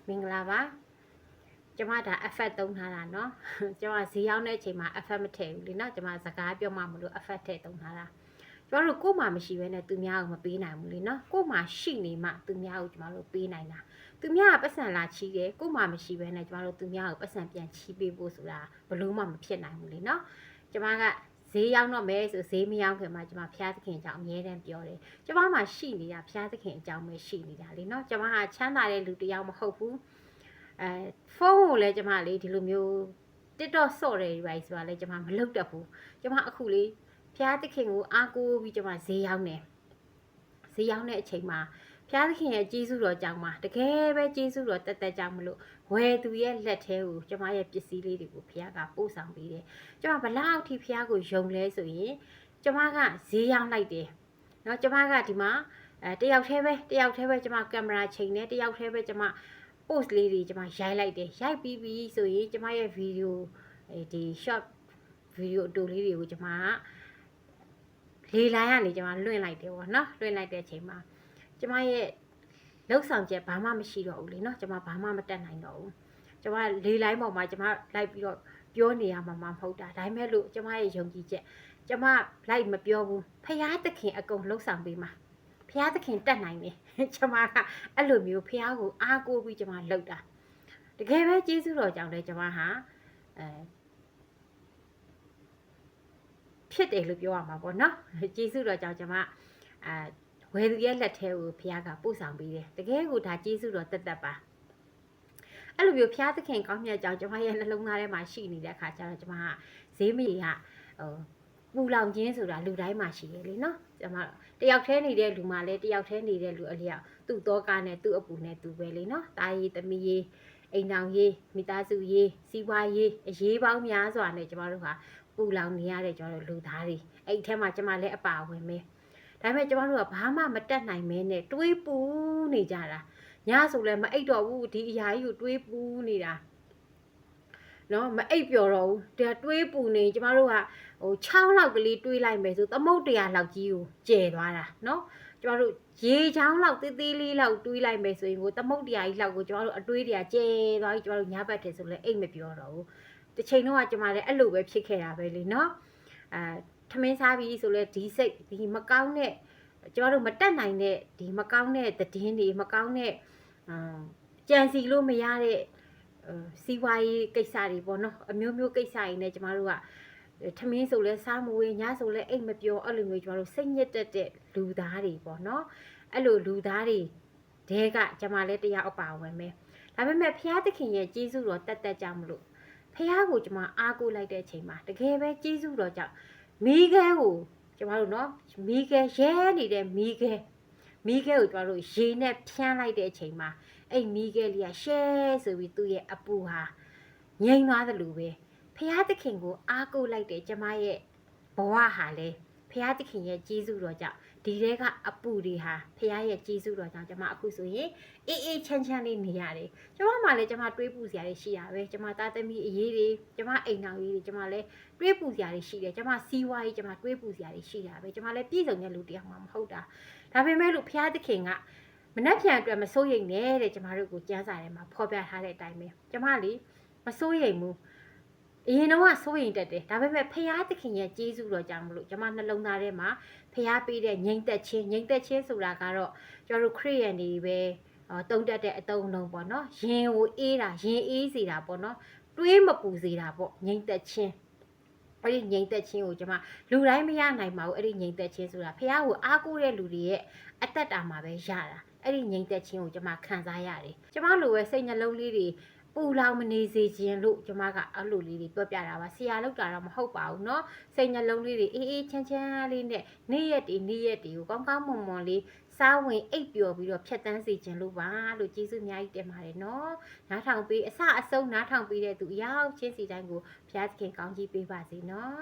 မင်္ဂလာပါကျမဒါ effect သုံးထားတာเนาะကျမဈေးရောက်တဲ့အချိန်မှာ effect မထည့်ဘူးလေเนาะကျမစကားပြောမှမလို့ effect ထည့်သုံးထားတာကျမတို့ကိုယ်မှမရှိဘဲနဲ့သူများကိုမပေးနိုင်ဘူးလေเนาะကိုယ်မှရှိနေမှသူများကိုကျမတို့ပေးနိုင်တာသူများကပတ်စံလာချီးတယ်ကိုယ်မှမရှိဘဲနဲ့ကျမတို့သူများကိုပတ်စံပြန်ချီးပေးဖို့ဆိုတာဘလို့မှမဖြစ်နိုင်ဘူးလေเนาะကျမကဈေးရောက်တော့မယ်ဆိုဈေးမရောက်ခင်မှာကျမဖျားသခင်အကြောင်းအမြဲတမ်းပြောတယ်ကျမမှရှိနေတာဖျားသခင်အကြောင်းပဲရှိနေတာလေเนาะကျမဟာချမ်းသာတဲ့လူတစ်ယောက်မဟုတ်ဘူးဖုန်းကိုလည်းကျမလေးဒီလိုမျိုး TikTok ဆော့တယ်ဒီပါဆိုတာလည်းကျမမလုပ်တတ်ဘူးကျမအခုလေးဖျားသခင်ကိုအားကိုးပြီးကျမဈေးရောက်နေဈေးရောက်တဲ့အချိန်မှာဖျားသခင်ရဲ့ကျေးဇူးတော်ကြောင့်မှာတကယ်ပဲကျေးဇူးတော်တက်ကြောင့်မလို့ဝယ်သူရဲ့လက်ထဲကိုကျမရဲ့ပစ္စည်းလေးတွေကိုဖျားကပို့ဆောင်ပေးတယ်ကျမဘလောက်ထိဖျားကိုယုံလဲဆိုရင်ကျမကဈေးရောက်လိုက်တယ်เนาะကျမကဒီမှာတယောက်တည်းပဲကျမကင်မရာချိန်နေတယောက်တည်းပဲကျမpost လေးတွေကျွန်မရိုက်လိုက်တယ်ရိုက်ပြီးပြီဆိုရင်ကျွန်မရဲ့ video ဒီ short video အတူလေးတွေကိုကျွန်မလေလိုင်းကနေကျွန်မလွှင့်လိုက်တယ်ပေါ့နော်လွှင့်လိုက်တဲ့အချိန်မှာကျွန်မရဲ့လောက်ဆောင်ချက်ဘာမှမရှိတော့ဘူးလေနော်ကျွန်မဘာမှမတက်နိုင်တော့ဘူးကျွန်မလေလိုင်းပေါ်မှာကျွန်မလိုက်ပြီးတော့ပြောနေရမှာမဟုတ်တာဒါပေမဲ့လို့ကျွန်မရဲ့ယုံကြည်ချက်ကျွန်မလိုက်မပြောဘူးဖရာသခင်အကုန်လှုပ်ဆောင်ပေးမှာဖျားသခင်တက်နိုင်တယ်ကျမကအဲ့လိုမျိုးဖျားကိုအားကိုးပြီးကျမလှုပ်တာတကယ်ပဲကျေးဇူးတော်ကြောင့်လဲကျမဟာဖြစ်တယ်လို့ပြောရမှာပေါ့နော်ကျေးဇူးတော်ကြောင့်ကျမဝယ်သူရဲ့လက်ထဲကိုဖျားကပို့ဆောင်ပေးတယ်တကယ်ကိုဒါကျေးဇူးတော်တက်ပါအဲ့လိုမျိုးဖျားသခင်ကောင်းမြတ်ကြောင့်ကျမရဲ့နှလုံးသားထဲမှာရှိနေတဲ့အခါကျတော့ကျမကဈေးမီကပူလောင်ခြင်းဆိုတာလူတိုင်းမှာရှိရလေနော်ကျမတယောက်တည်းနေတဲ့လူမှလည်းတယောက်တည်းနေတဲ့လူအလျောက်သူ့တော့ကားနဲ့သူ့အပူနဲ့သူပဲလေနော်တာရေးသမီးရေးအိမ်အောင်ရေးမိသားစုရေးစီးပွားရေးအရေးပေါင်းများစွာနဲ့ကျမတို့ဟာပူလောင်နေရတဲ့ကျမတို့လူသားတွေအဲ့ထဲမှာကျမလည်းအပါဝင်ပဲဒါပေမဲ့ကျမတို့ကဘာမှမတက်နိုင်မဲနဲ့တွေးပူနေကြတာညဆိုလည်းမအိတ်တော့ဘူးဒီအရာကြီးကိုတွေးပူနေတာနော်မအိပ်ပျော်တော့ဘူးဒါတွေးပူနေကျမတို့က6လောက်ကလေးတွေးလိုက်မယ်ဆိုသမုတ်100လောက်ကြီးကိုကျဲသွားတာနော်ကျမတို့ရေချောင်းလောက်သေးသေးလေးလောက်တွေးလိုက်မယ်ဆိုရင်ကိုသမုတ်100ကြီးလောက်ကိုကျမတို့အတွေးတွေကကျဲသွားပြီးကျမတို့ညဘက်ထဲဆိုလည်းအိပ်မပျော်တော့ဘူးတစ်ချိန်တော့ကကျမလည်းအဲ့လိုပဲဖြစ်ခဲ့တာပဲလေနော်ထမင်းစားပြီးဆိုလည်းဒီစိတ်ဒီမကောင်းတဲ့ကျမတို့မတက်နိုင်တဲ့ဒီမကောင်းတဲ့သတင်းတွေမကောင်းတဲ့ကြံစီလို့မရတဲ့စီးပွားရေးကိစ္စတွေပေါ့နော်အမျိုးမျိုးကိစ္စတွေနဲ့ကျမတို့ကထမင်းဆိုလဲစားမဝေးညဆိုလဲအိတ်မပြောအဲ့လိုမျိုးကျမတို့စိတ်ညစ်တက်တဲ့လူသားတွေပေါ့နော်အဲ့လိုလူသားတွေတဲကကျမလည်းတရားအပါဝင်ပဲဒါပေမဲ့ဖျားသခင်ရဲ့ကျေးဇူးတော်တက်ကြမလို့ဖျားကိုကျမအားကိုးလိုက်တဲ့အချိန်မှာတကယ်ပဲကျေးဇူးတော်ကြောင့်မိခဲကိုကျမတို့နော်မိခဲရဲနေတဲ့မိခဲကိုကျမတို့ရေနဲ့ဖြန်းလိုက်တဲ့အချိန်မှာအဲ့မိခဲလေးကရှဲဆိုပြီးသူ့ရဲ့အပူဟာငြိမ်သွားတယ်လို့ပဲဖျားသခင်ကိုအားကိုးလိုက်တဲ့ကျမရဲ့ဘဝဟာလေဖျားသခင်ရဲ့ကျေးဇူးတော်ကြောင့်ဒီတဲကအပူတွေဟာဖျားရဲ့ကျေးဇူးတော်ကြောင့်ကျမအခုဆိုရင်အေးချမ်းလေးနေရတယ်ကျမမှလည်းကျမတွေးပူစရာတွေရှိရပဲကျမသားသမီးအရေးတွေကျမအိမ်တော်ကြီးတွေကျမလည်းတွေးပူစရာတွေရှိတယ်ကျမစီးပွားရေးကျမတွေးပူစရာတွေရှိတာပဲကျမလည်းပြည့်စုံတဲ့လူတစ်ယောက်မှမဟုတ်တာဒါပေမဲ့လို့ဖျားသခင်ကမနှက်ဖြန်အတွက်မစိုးရိမ်နဲ့တဲ့ကျမတို့ကိုကျမ်းစာထဲမှာဖော်ပြထားတဲ့အတိုင်းပဲကျမလေမစိုးရိမ်ဘူးအရင်တော့စိုးရိမ်တတ်တယ်ဒါပေမဲ့ဖျားသခင်ရဲ့ကျေးဇူးတော်ကြောင့်မလို့ကျမနှလုံးသားထဲမှာဖျားပေးတဲ့ငြိမ်သက်ခြင်းဆိုတာကတော့ကျွန်တော်တို့ခရစ်ယာန်တွေပဲတုံးတက်တဲ့အတုံးအလုံးပေါ့နော်ရင်ကိုအေးတာရင်အေးစေတာပေါ့နော်တွေးမပူစေတာပေါ့ငြိမ်သက်ခြင်းအဲ့ဒီငြိမ်သက်ခြင်းကိုကျမလူတိုင်းမရနိုင်ပါဘူးအဲ့ဒီငြိမ်သက်ခြင်းဆိုတာဖျားကိုအားကိုးတဲ့လူတွေရဲ့အသက်တာမှာပဲရတာအဲ့ဒီငြိမ်သက်ခြင်းကိုကျမခံစားရတယ်ကျမလိုပဲစိတ်နှလုံးလေးတွေပူလောင်မနေစေခြင်းလို့ကျမကအဲ့လိုလေးတွေပြောပြတာပါဆရာလောက်တာတော့မဟုတ်ပါဘူးเนาะစိတ်နှလုံးလေးတွေအေးချမ်းလေးနဲ့နေ့ရက်တွေကိုကောင်းမွန်လေးစားဝင်အိပ်ပျော်ပြီးတော့ဖြတ်တန်းစေခြင်းလို့ပါလို့ကျေးဇူးအများကြီးတင်ပါတယ်เนาะနားထောင်ပေးအစအဆုံးနားထောင်ပေးတဲ့သူအရောက်ချင်းစီတိုင်းကိုဘုရားသခင်ကောင်းကြီးပေးပါစေเนาะ